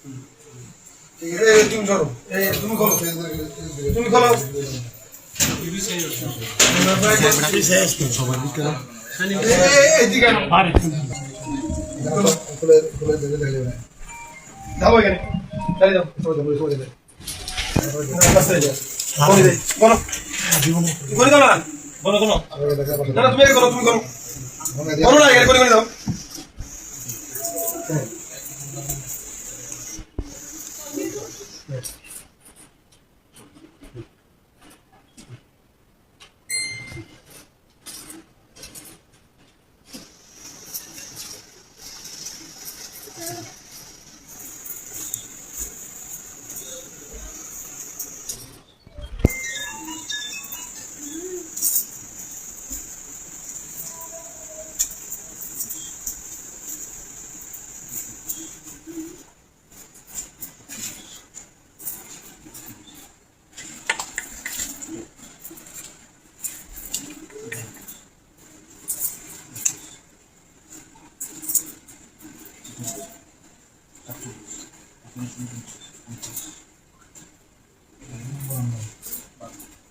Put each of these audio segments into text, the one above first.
তুমি ধরো, তুমি খোলো, তুমি খোলো। যাবো এখানে, চালিয়ে যাও, বলো না, বলো না, তুমি আগে করো, তুমি করো, বলো না, এখানে করে দাও।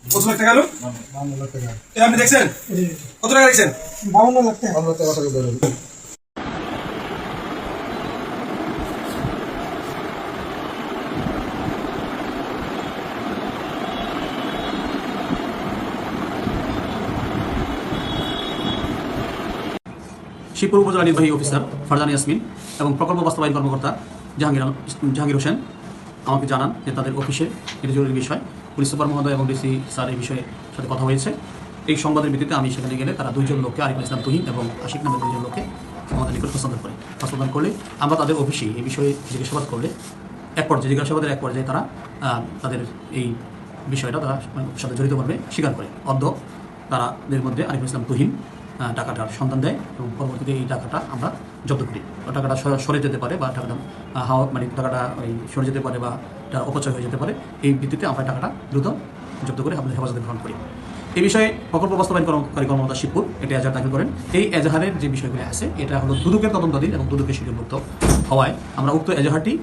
কত লাখ টাকা গেল? 52 লাখ টাকা। আপনি দেখছেন কত টাকা দেখছেন? 52 লাখ টাকা। 52 লাখ টাকা ধরুন। শিবপুর উপজেলা নির্বাহী অফিসার ফারজানা ইয়াসমিন এবং প্রকল্প বাস্তবায়ন কর্মকর্তা জাহাঙ্গীর হোসেন আমাকে জানান যে তাদের অফিসে এটি জরুরি বিষয়, পুলিশ সুপার মহোদয় এবং ডিসি স্যার এই বিষয়ে সাথে কথা হয়েছে। এই সংবাদের ভিত্তিতে আমি সেখানে গেলে তারা দুইজন লোককে, আরিফুল ইসলাম তুহিন এবং আশিক নামের দুইজন লোককে আমাদের নিকট হস্তান্তর করলে আমরা তাদের অফিসে এই বিষয়ে জিজ্ঞাসাবাদ করলে জিজ্ঞাসাবাদের এক পর্যায়ে তারা তাদের এই বিষয়টা তারা সাথে জড়িতভাবে স্বীকার করে। অদ্য তাদের মধ্যে আরিফুল ইসলাম তুহিন টাকাটার সন্ধান দেয় এবং পরবর্তীতে এই টাকাটা আমরা জব্দ করি। টাকাটা সরে যেতে পারে বা টাকাটা টাকাটা সরে যেতে পারে বা এটা অপচয় হয়ে যেতে পারে, এই ভিত্তিতে আমরা টাকাটা দ্রুত জব্দ করে আমাদের হেফাজতে গ্রহণ করি। এই বিষয়ে প্রকল্প বাস্তবায়নকারী কর্মকর্তা শিবপুর এটা এজাহার দাখিল করেন। এই এজাহারের যে বিষয়গুলি আছে এটা হলো দুদকের তদন্তাধীন এবং দুদকের শিডিউলভুক্ত হওয়ায় আমরা উক্ত এজাহারটি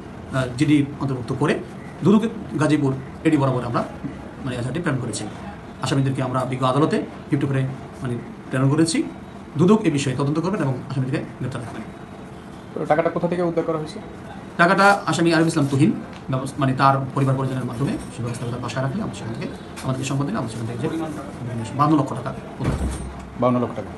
জিডি অন্তর্ভুক্ত করে দুদক গাজীপুর এডি বরাবর আমরা এজাহারটি প্রেরণ করেছি। আসামিদেরকে আমরা বিজ্ঞ আদালতে গিফট করে প্রেরণ করেছি। দুদক এই বিষয়ে তদন্ত করবেন এবং আসামিদেরকে গ্রেপ্তার করবেন। টাকাটা কোথা থেকে উদ্ধার করা হয়েছে? টাকাটা আসামি আরিফুল ইসলাম তুহিন তার পরিবার পরিজনের মাধ্যমে সে ব্যবস্থা তার বাসায় রাখলে আমরা সেখান থেকে আমাদেরকে সংবাদ দিলে আমরা সেখান থেকে 52 লক্ষ টাকা উদ্ধার করি। 52 লক্ষ টাকা।